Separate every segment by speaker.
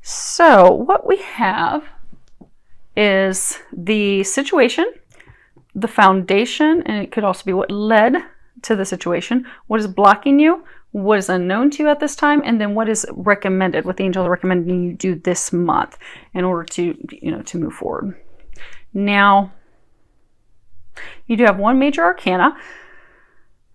Speaker 1: So what we have is the situation, the foundation, and it could also be what led to the situation, what is blocking you, what is unknown to you at this time, and then what is recommended, what the angels are recommending you do this month in order to, to move forward. Now, you do have one major arcana.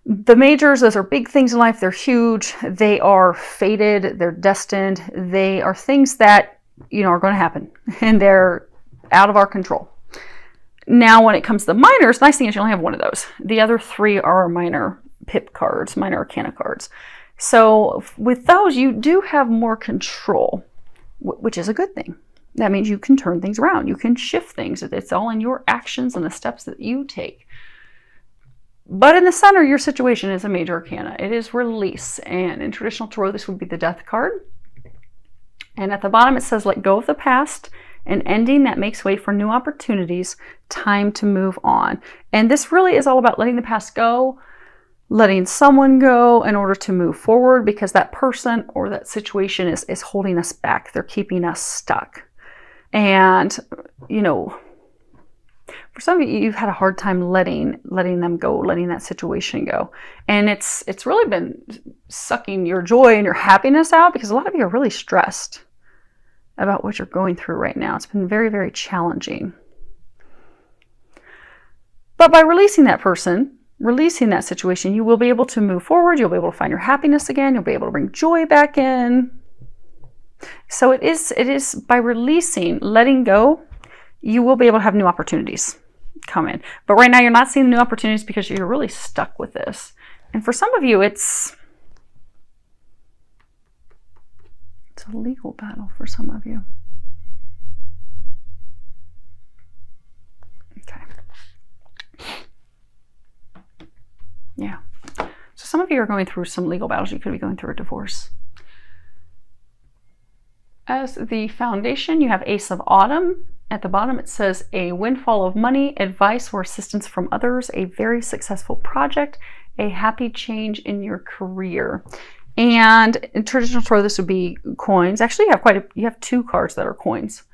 Speaker 1: The majors, those are big things in life. They're huge. They are fated. They're destined. They are things that, are going to happen, and they're out of our control. Now, when it comes to the minors, nice thing is you only have one of those. The other three are minor pip cards, minor arcana cards. So with those, you do have more control, which is a good thing. That means you can turn things around. You can shift things. It's all in your actions and the steps that you take. But in the center, your situation is a major arcana. It is release. And in traditional tarot, this would be the death card. And at the bottom, it says, let go of the past, an ending that makes way for new opportunities, time to move on. And this really is all about letting the past go, letting someone go in order to move forward, because that person or that situation is holding us back. They're keeping us stuck. And, for some of you, you've had a hard time letting them go, letting that situation go. And it's really been sucking your joy and your happiness out, because a lot of you are really stressed about what you're going through right now. It's been very, very challenging. But by releasing that person, releasing that situation, you will be able to move forward. You'll be able to find your happiness again. You'll be able to bring joy back in. So it is by releasing, letting go, you will be able to have new opportunities come in. But right now you're not seeing new opportunities because you're really stuck with this. And for some of you, it's a legal battle for some of you. Okay. Yeah. So some of you are going through some legal battles. You could be going through a divorce. As the foundation, you have Ace of Autumn. At the bottom, it says a windfall of money, advice, or assistance from others, a very successful project, a happy change in your career. And in traditional tarot, this would be coins. Actually, you have two cards that are coins,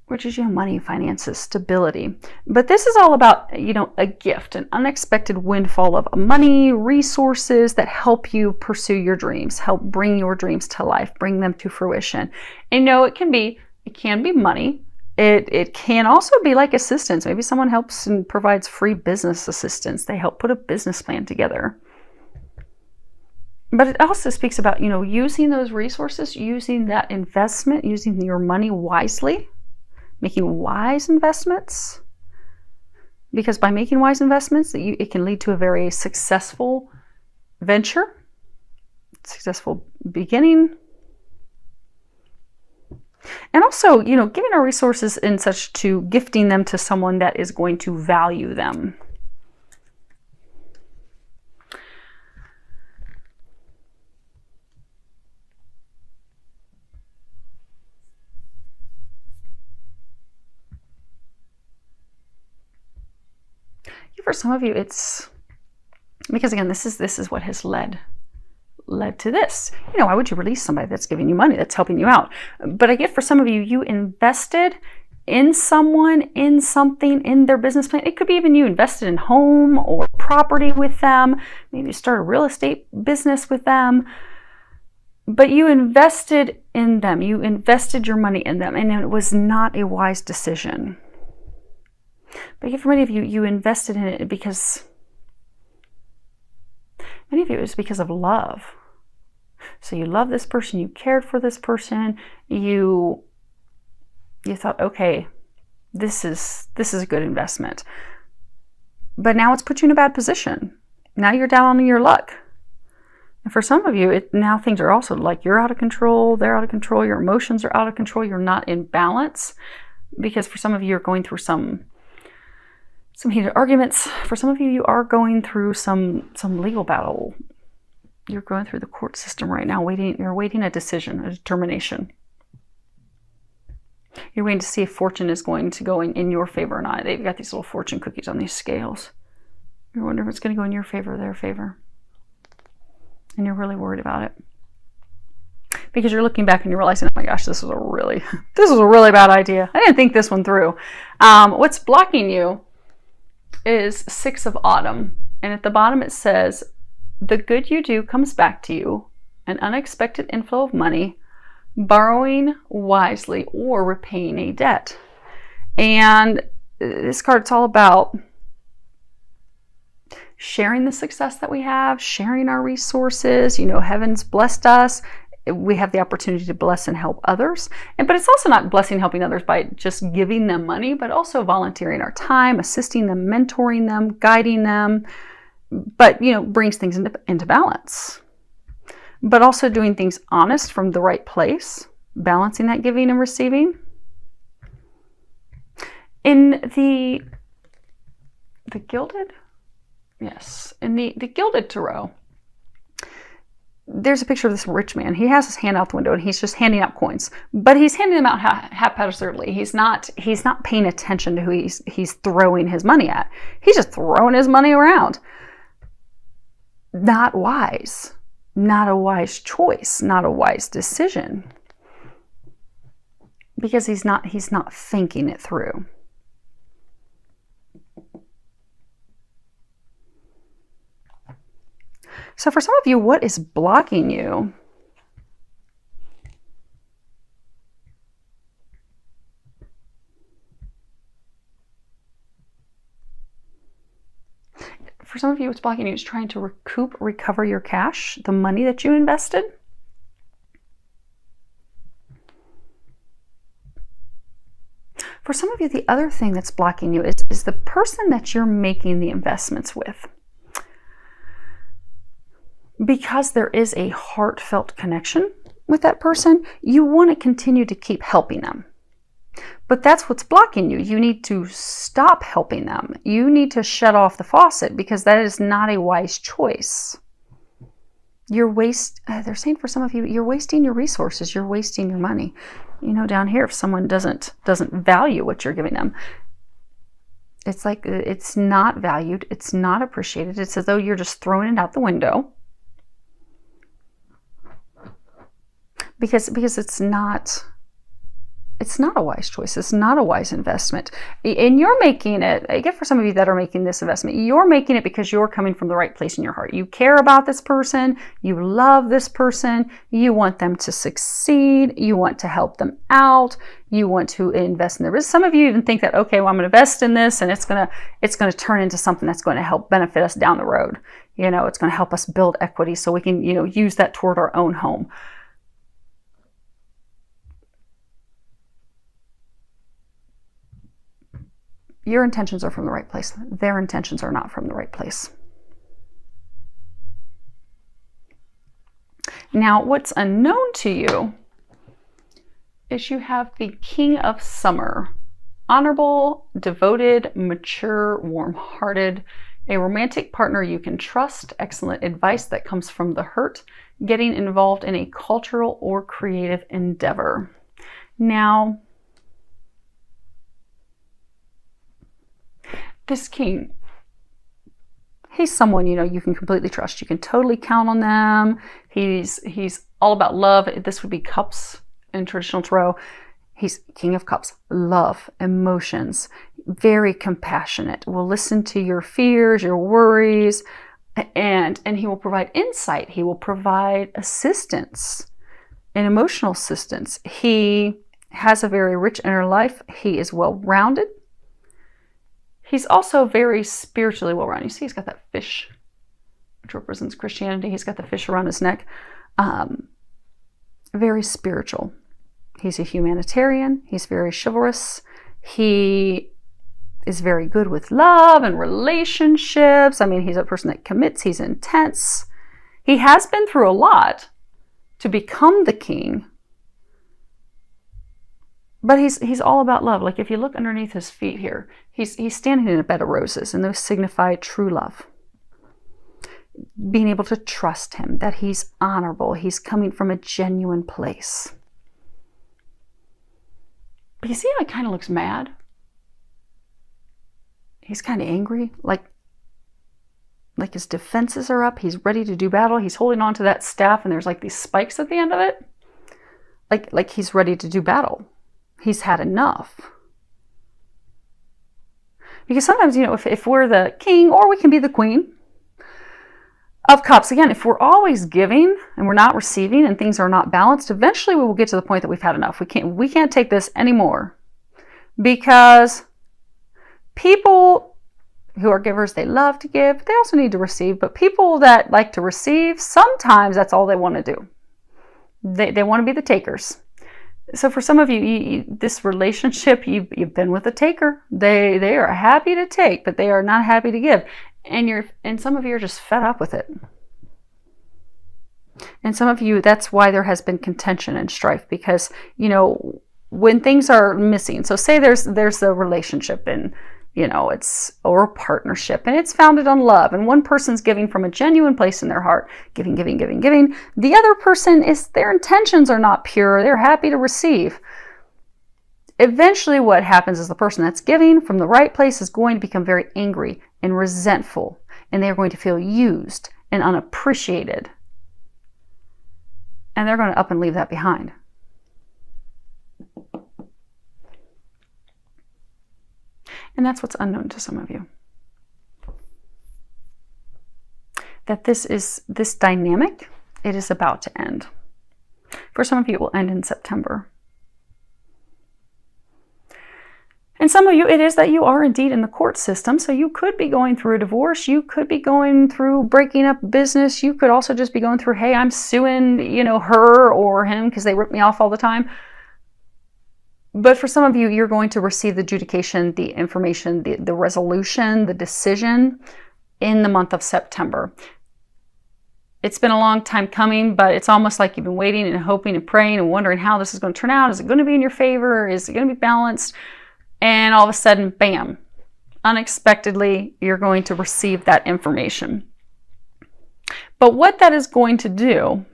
Speaker 1: which is money, finances, stability. But this is all about, a gift, an unexpected windfall of money, resources that help you pursue your dreams, help bring your dreams to life, bring them to fruition. And it can be money. It can also be like assistance. Maybe someone helps and provides free business assistance. They help put a business plan together. But it also speaks about, using those resources, using that investment, using your money wisely, making wise investments. Because by making wise investments, it can lead to a very successful venture, successful beginning. And also, giving our resources in such to gifting them to someone that is going to value them. For some of you, it's because, again, this is what has led to this. Why would you release somebody that's giving you money, that's helping you out? But I get for some of you, you invested in someone, in something, in their business plan. It could be even you invested in home or property with them. Maybe you start a real estate business with them. But you invested in them. You invested your money in them, and it was not a wise decision. But for many of you, you invested in it because many of you, it was because of love. So you love this person, you cared for this person, you thought, okay, this is a good investment. But now it's put you in a bad position. Now you're down on your luck. And for some of you, now things are also like you're out of control, they're out of control, your emotions are out of control, you're not in balance. Because for some of you, you're going through some heated arguments. For some of you, you are going through some legal battle. You're going through the court system right now, you're waiting a decision, a determination. You're waiting to see if fortune is going to go in your favor or not. They've got these little fortune cookies on these scales. You're wondering if it's going to go in your favor or their favor. And you're really worried about it. because you're looking back and you're realizing, oh my gosh, this was a really bad idea. I didn't think this one through. What's blocking you is 6 of Autumn. And at the bottom it says, the good you do comes back to you, an unexpected inflow of money, borrowing wisely, or repaying a debt. And this card, it's all about sharing the success that we have, sharing our resources. You know, heaven's blessed us. We have the opportunity to bless and help others. But it's also not blessing, helping others by just giving them money, but also volunteering our time, assisting them, mentoring them, guiding them. But, you know, brings things into balance. But also doing things honest from the right place, balancing that giving and receiving. In the Gilded? Yes. In the Gilded Tarot, there's a picture of this rich man. He has his hand out the window and he's just handing out coins. But he's handing them out haphazardly. He's not paying attention to who he's throwing his money at. He's just throwing his money around. Not wise. Not a wise choice. Not a wise decision. Because he's not thinking it through. So for some of you, what is blocking you? For some of you, what's blocking you is trying to recover your cash, the money that you invested. For some of you, the other thing that's blocking you is the person that you're making the investments with. Because there is a heartfelt connection with that person, you want to continue to keep helping them. But that's what's blocking you. You need to stop helping them. You need to shut off the faucet because that is not a wise choice. They're saying for some of you, you're wasting your resources. You're wasting your money. You know, down here, if someone doesn't value what you're giving them, it's like it's not valued. It's not appreciated. It's as though you're just throwing it out the window. Because it's not a wise choice. It's not a wise investment. And you're making it, again, for some of you that are making this investment, you're making it because you're coming from the right place in your heart. You care about this person. You love this person. You want them to succeed. You want to help them out. You want to invest in their business. Some of you even think that, okay, well, I'm going to invest in this and it's going to turn into something that's going to help benefit us down the road. You know, it's going to help us build equity so we can, you know, use that toward our own home. Your intentions are from the right place. Their intentions are not from the right place. Now, what's unknown to you is you have the King of Summer. Honorable, devoted, mature, warm-hearted, a romantic partner you can trust, excellent advice that comes from the hurt, getting involved in a cultural or creative endeavor. Now, this king, he's someone, you know, you can completely trust. You can totally count on them. He's all about love. This would be cups in traditional tarot. He's King of Cups, love, emotions, very compassionate, will listen to your fears, your worries, and he will provide insight. He will provide assistance and emotional assistance. He has a very rich inner life. He is well-rounded. He's also very spiritually well-rounded. You see, he's got that fish, which represents Christianity. He's got the fish around his neck. Very spiritual. He's a humanitarian. He's very chivalrous. He is very good with love and relationships. I mean, he's a person that commits. He's intense. He has been through a lot to become the king. But he's all about love. Like if you look underneath his feet here, he's standing in a bed of roses, and those signify true love. Being able to trust him, that he's honorable, he's coming from a genuine place. But you see how he kind of looks mad? He's kind of angry, like his defenses are up. He's ready to do battle. He's holding on to that staff, and there's like these spikes at the end of it. like he's ready to do battle. He's had enough. Because sometimes, you know, if we're the king, or we can be the queen of cups, again, if we're always giving and we're not receiving and things are not balanced, eventually we will get to the point that we've had enough. We can't take this anymore, because people who are givers, they love to give, but they also need to receive. But people that like to receive, sometimes that's all they want to do. They want to be the takers. So for some of you, this relationship, you've been with a taker. They are happy to take, but they are not happy to give. And some of you are just fed up with it. And some of you, that's why there has been contention and strife, because, you know, when things are missing. So say there's a relationship, and, you know, or a partnership, and it's founded on love, and one person's giving from a genuine place in their heart, giving. The other person, their intentions are not pure. They're happy to receive. Eventually what happens is the person that's giving from the right place is going to become very angry and resentful, and they're going to feel used and unappreciated. And they're going to up and leave that behind. And that's what's unknown to some of you. That this dynamic, it is about to end. For some of you, it will end in September. And some of you, it is that you are indeed in the court system. So you could be going through a divorce. You could be going through breaking up business. You could also just be going through, hey, I'm suing, you know, her or him because they rip me off all the time. But for some of you, you're going to receive the adjudication, the information, the resolution, the decision in the month of September. It's been a long time coming, but it's almost like you've been waiting and hoping and praying and wondering how this is going to turn out. Is it going to be in your favor? Is it going to be balanced? And all of a sudden, bam, unexpectedly, you're going to receive that information. But what that is going to do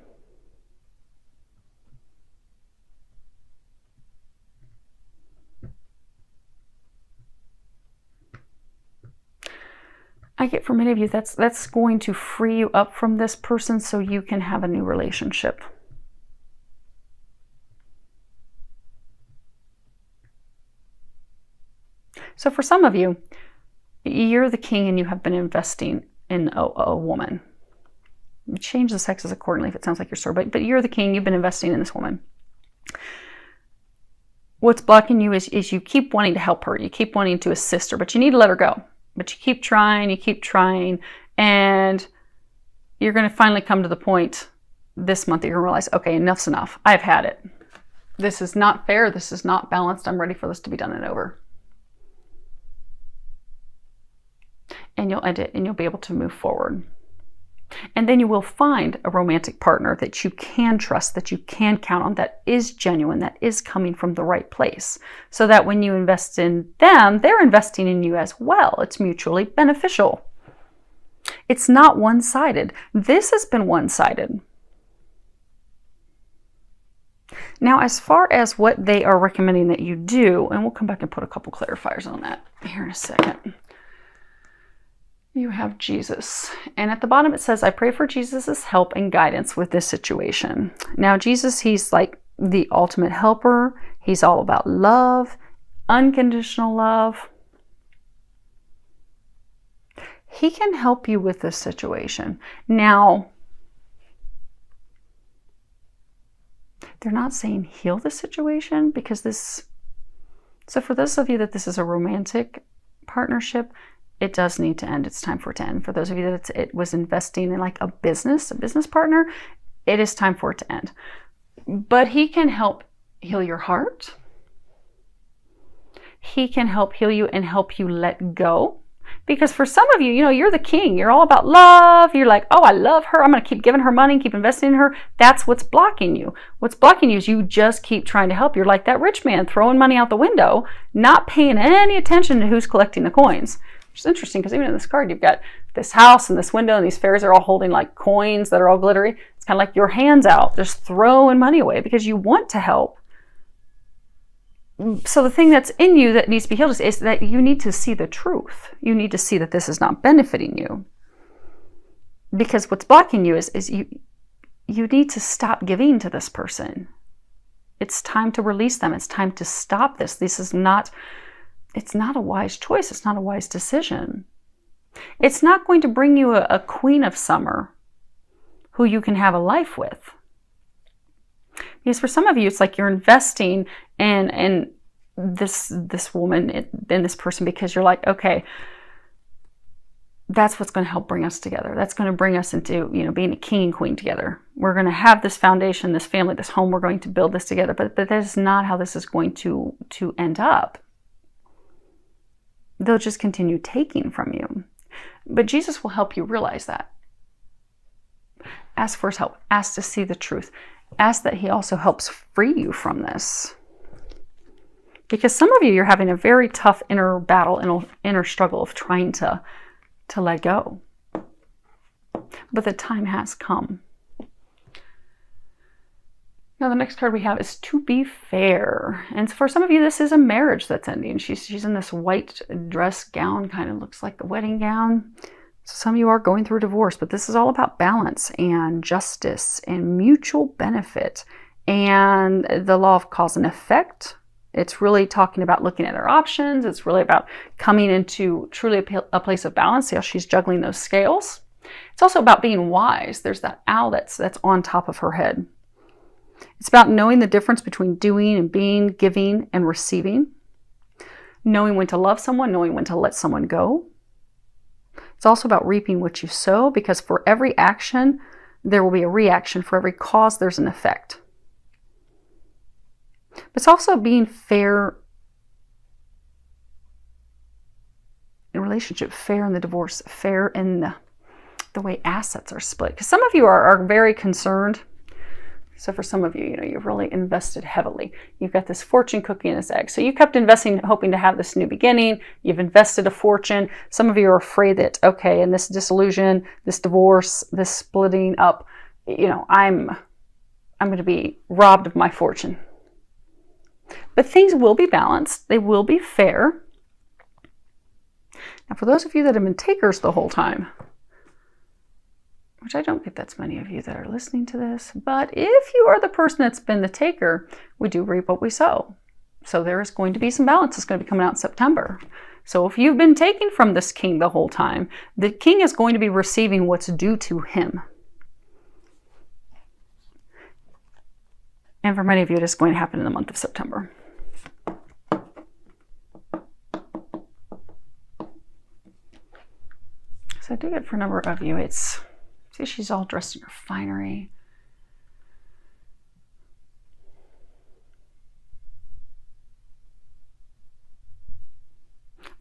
Speaker 1: I get for many of you, that's going to free you up from this person so you can have a new relationship. So for some of you, you're the king and you have been investing in a woman. Change the sexes accordingly if it sounds like you're sore, but you're the king, you've been investing in this woman. What's blocking you is you keep wanting to help her, you keep wanting to assist her, but you need to let her go. But you keep trying, and you're going to finally come to the point this month that you're going to realize, okay, enough's enough. I've had it. This is not fair. This is not balanced. I'm ready for this to be done and over. And you'll end it, and you'll be able to move forward. And then you will find a romantic partner that you can trust, that you can count on, that is genuine, that is coming from the right place. So that when you invest in them, they're investing in you as well. It's mutually beneficial. It's not one-sided. This has been one-sided. Now, as far as what they are recommending that you do, and we'll come back and put a couple clarifiers on that here in a second. You have Jesus. And at the bottom it says, I pray for Jesus's help and guidance with this situation. Now, Jesus, he's like the ultimate helper. He's all about love, unconditional love. He can help you with this situation. Now, they're not saying heal the situation, because so for those of you that this is a romantic partnership, it does need to end. It's time for it to end. For those of you that it was investing in like a business partner, it is time for it to end. But he can help heal your heart. He can help heal you and help you let go. Because for some of you, you know, you're the king. You're all about love. You're like, oh, I love her. I'm going to keep giving her money, keep investing in her. That's what's blocking you. What's blocking you is you just keep trying to help. You're like that rich man throwing money out the window, not paying any attention to who's collecting the coins. Which is interesting, because even in this card, you've got this house and this window, and these fairies are all holding like coins that are all glittery. It's kind of like your hands out, just throwing money away because you want to help. So the thing that's in you that needs to be healed is that you need to see the truth. You need to see that this is not benefiting you. Because what's blocking you is you need to stop giving to this person. It's time to release them. It's time to stop this. It's not a wise choice. It's not a wise decision. It's not going to bring you a queen of summer who you can have a life with. Because for some of you, it's like you're investing in this woman, in this person, because you're like, okay, that's what's going to help bring us together. That's going to bring us into, being a king and queen together. We're going to have this foundation, this family, this home. We're going to build this together. But that is not how this is going to end up. They'll just continue taking from you. But Jesus will help you realize that. Ask for his help. Ask to see the truth. Ask that he also helps free you from this. Because some of you, you're having a very tough inner battle, inner struggle of trying to let go. But the time has come. Now the next card we have is To Be Fair. And for some of you, this is a marriage that's ending. She's in this white dress gown, kind of looks like a wedding gown. So some of you are going through a divorce, but this is all about balance and justice and mutual benefit and the law of cause and effect. It's really talking about looking at our options. It's really about coming into truly a place of balance. See how she's juggling those scales. It's also about being wise. There's that owl that's on top of her head. It's about knowing the difference between doing and being, giving and receiving. Knowing when to love someone, knowing when to let someone go. It's also about reaping what you sow, because for every action, there will be a reaction. For every cause, there's an effect. But it's also being fair in relationship, fair in the divorce, fair in the way assets are split. Because some of you are very concerned. So for some of you, you've really invested heavily. You've got this fortune cookie and this egg. So you kept investing, hoping to have this new beginning. You've invested a fortune. Some of you are afraid that, okay, in this disillusion, this divorce, this splitting up, I'm going to be robbed of my fortune. But things will be balanced. They will be fair. Now, for those of you that have been takers the whole time, which I don't think that's many of you that are listening to this, but if you are the person that's been the taker, we do reap what we sow. So there is going to be some balance. It's going to be coming out in September. So if you've been taking from this king the whole time, the king is going to be receiving what's due to him. And for many of you, it is going to happen in the month of September. So I do get for a number of you, see, she's all dressed in her finery.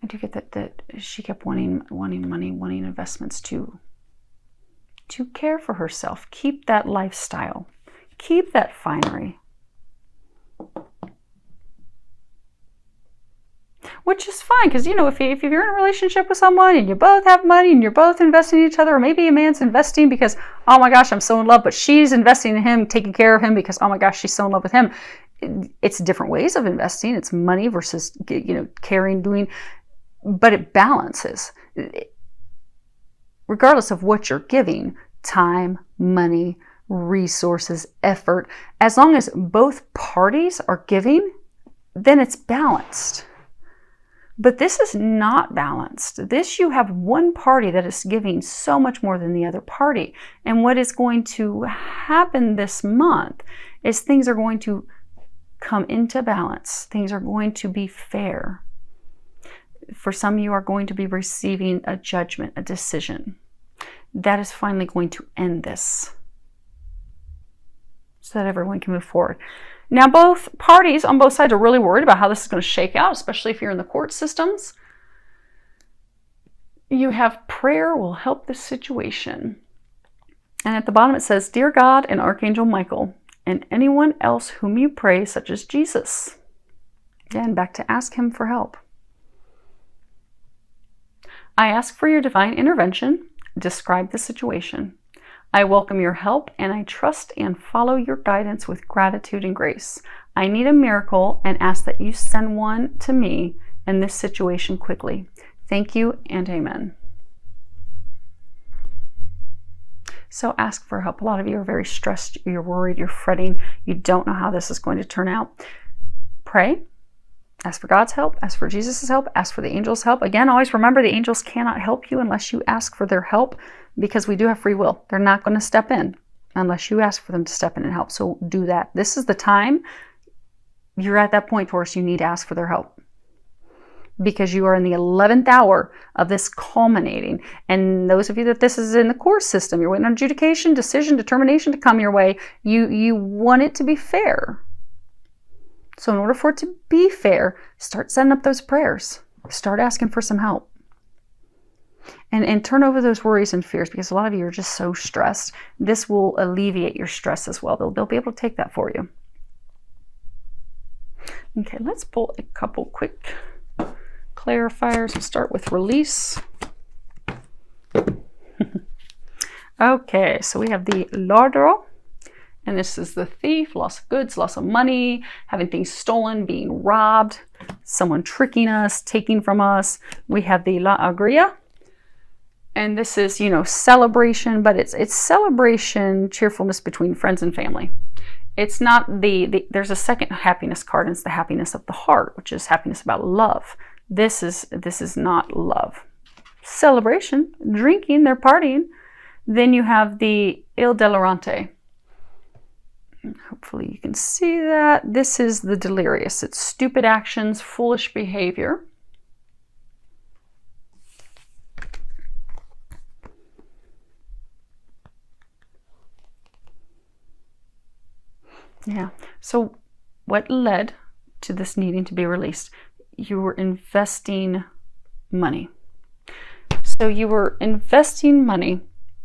Speaker 1: I do get that she kept wanting money, wanting investments to care for herself. Keep that lifestyle. Keep that finery. Which is fine, because, if you're in a relationship with someone and you both have money and you're both investing in each other, or maybe a man's investing because, oh my gosh, I'm so in love, but she's investing in him, taking care of him because, oh my gosh, she's so in love with him. It's different ways of investing. It's money versus, caring, doing, but it balances. Regardless of what you're giving, time, money, resources, effort, as long as both parties are giving, then it's balanced. But this is not balanced. You have one party that is giving so much more than the other party. And what is going to happen this month is things are going to come into balance. Things are going to be fair. For some, you are going to be receiving a judgment, a decision. That is finally going to end this, so that everyone can move forward. Now, both parties on both sides are really worried about how this is going to shake out, especially if you're in the court systems. You have prayer will help this situation. And at the bottom it says, Dear God and Archangel Michael, and anyone else whom you pray, such as Jesus. Again, back to ask him for help. I ask for your divine intervention. Describe the situation. I welcome your help and I trust and follow your guidance with gratitude and grace. I need a miracle and ask that you send one to me in this situation quickly. Thank you and amen. So ask for help. A lot of you are very stressed. You're worried. You're fretting. You don't know how this is going to turn out. Pray. Ask for God's help. Ask for Jesus' help. Ask for the angels' help. Again, always remember the angels cannot help you unless you ask for their help, because we do have free will. They're not going to step in unless you ask for them to step in and help. So do that. This is the time. You're at that point, Taurus, you need to ask for their help, because you are in the 11th hour of this culminating. And those of you that this is in the court system, you're waiting on adjudication, decision, determination to come your way. You want it to be fair. So in order for it to be fair, start setting up those prayers. Start asking for some help. And turn over those worries and fears, because a lot of you are just so stressed. This will alleviate your stress as well. They'll be able to take that for you. Okay, let's pull a couple quick clarifiers. We'll start with release. Okay, so we have the Ladro, and this is the thief, loss of goods, loss of money, having things stolen, being robbed, someone tricking us, taking from us. We have the La Agria, and this is, you know, celebration, but it's celebration, cheerfulness between friends and family. It's not there's a second happiness card, and it's the happiness of the heart, which is happiness about love. This is not love. Celebration, drinking, they're partying. Then you have the Il Delirante. Hopefully you can see that. This is the delirious. It's stupid actions, foolish behavior. Yeah, so what led to this needing to be released? You were investing money. So you were investing money.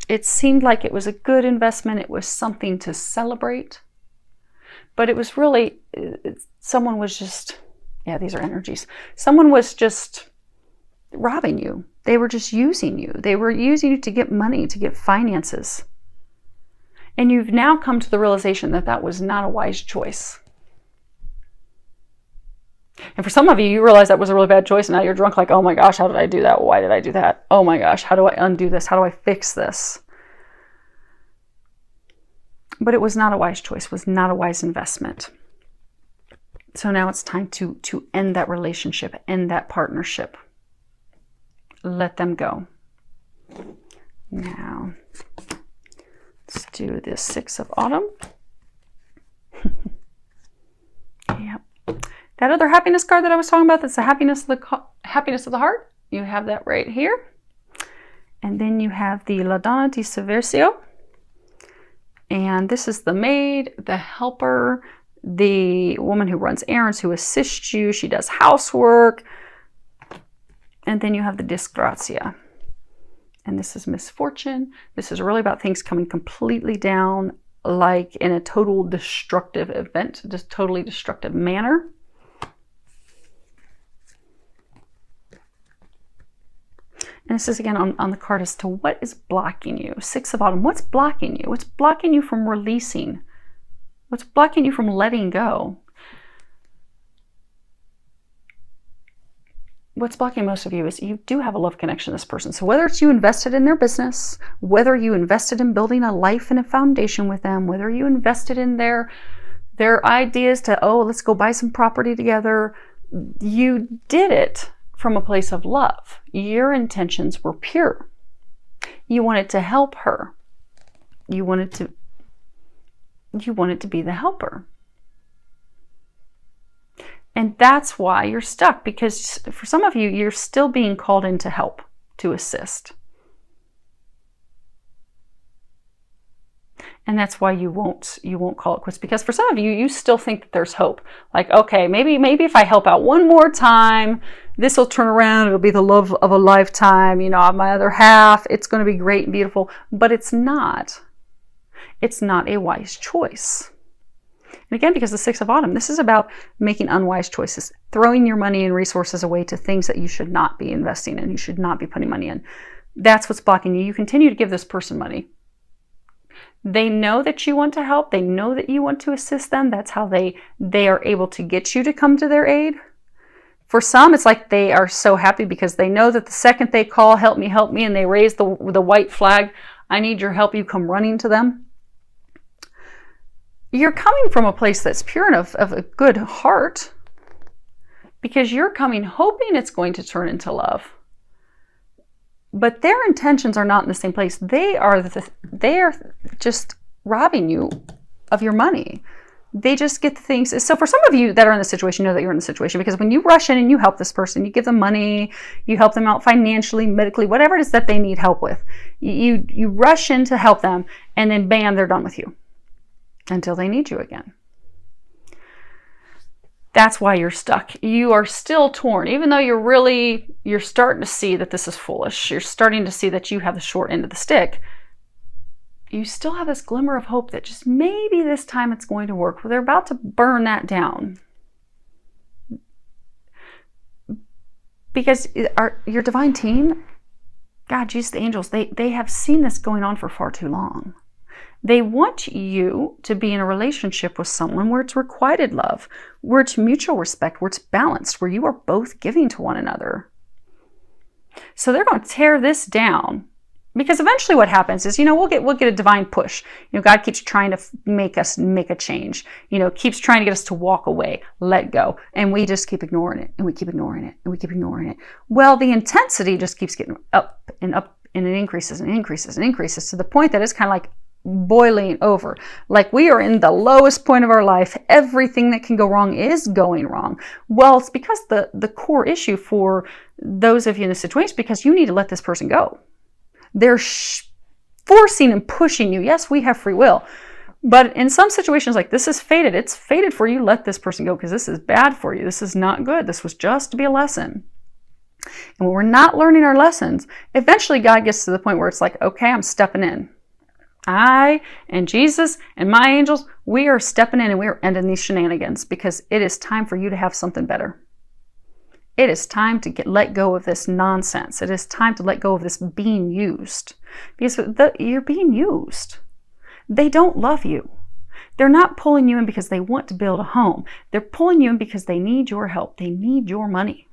Speaker 1: It seemed like it was a good investment. It was something to celebrate. But it was really, someone was just, yeah, these are energies. Someone was just robbing you. They were just using you. They were using you to get money, to get finances. And you've now come to the realization that that was not a wise choice. And for some of you, you realize that was a really bad choice, and now you're drunk like, oh my gosh, how did I do that? Why did I do that? Oh my gosh, how do I undo this? How do I fix this? But it was not a wise choice. It was not a wise investment. So now it's time to end that relationship, end that partnership. Let them go. Now, let's do the Six of Autumn. Yep. That other happiness card that I was talking about, that's the happiness of the heart. You have that right here. And then you have the La Donna di Servizio. And this is the maid, the helper, the woman who runs errands, who assists you. She does housework. And then you have the Disgrazia. And this is misfortune. This is really about things coming completely down, like in a total destructive event, just totally destructive manner. And this is again on the card as to what is blocking you. Six of Autumn, what's blocking you? What's blocking you from releasing? What's blocking you from letting go? What's blocking most of you is you do have a love connection to this person. So whether it's you invested in their business, whether you invested in building a life and a foundation with them, whether you invested in their ideas to, oh, let's go buy some property together, you did it from a place of love. Your intentions were pure. You wanted to help her. You wanted to be the helper. And that's why you're stuck, because for some of you, you're still being called in to help, to assist. And that's why you won't call it quits, because for some of you, you still think that there's hope. Like, okay, maybe if I help out one more time, this will turn around. It'll be the love of a lifetime. You know, my other half, it's going to be great and beautiful. But it's not. It's not a wise choice. And again, because the Six of Autumn, this is about making unwise choices, throwing your money and resources away to things that you should not be investing in, you should not be putting money in. That's what's blocking you. You continue to give this person money. They know that you want to help. They know that you want to assist them. That's how they are able to get you to come to their aid. For some, it's like they are so happy because they know that the second they call, help me, and they raise the white flag, I need your help, you come running to them. You're coming from a place that's pure and of a good heart, because you're coming hoping it's going to turn into love. But their intentions are not in the same place. They are just robbing you of your money. They just get the things. So for some of you that are in the situation, know that you're in the situation, because when you rush in and you help this person, you give them money, you help them out financially, medically, whatever it is that they need help with. You rush in to help them, and then bam, they're done with you until they need you again. That's why you're stuck. You are still torn, even though you're starting to see that this is foolish. You're starting to see that you have the short end of the stick. You still have this glimmer of hope that just maybe this time it's going to work. Well, they're about to burn that down. Because your divine team, God, Jesus, the angels, they have seen this going on for far too long. They want you to be in a relationship with someone where it's requited love, where it's mutual respect, where it's balanced, where you are both giving to one another. So they're going to tear this down, because eventually what happens is, we'll get a divine push. God keeps trying to make us make a change. Keeps trying to get us to walk away, let go, and we just keep ignoring it, and we keep ignoring it, and we keep ignoring it. Well, the intensity just keeps getting up, and it increases and increases and increases to the point that it's kind of like boiling over. Like we are in the lowest point of our life. Everything that can go wrong is going wrong. Well, it's because the core issue for those of you in this situation is because you need to let this person go. They're forcing and pushing you. Yes, we have free will. But in some situations like this is fated. It's fated for you to let this person go, because this is bad for you. This is not good. This was just to be a lesson. And when we're not learning our lessons, eventually God gets to the point where it's like, okay, I'm stepping in. I and Jesus and my angels, we are stepping in and we are ending these shenanigans, because it is time for you to have something better. It is time to let go of this nonsense. It is time to let go of this being used, because you're being used. They don't love you. They're not pulling you in because they want to build a home. They're pulling you in because they need your help. They need your money.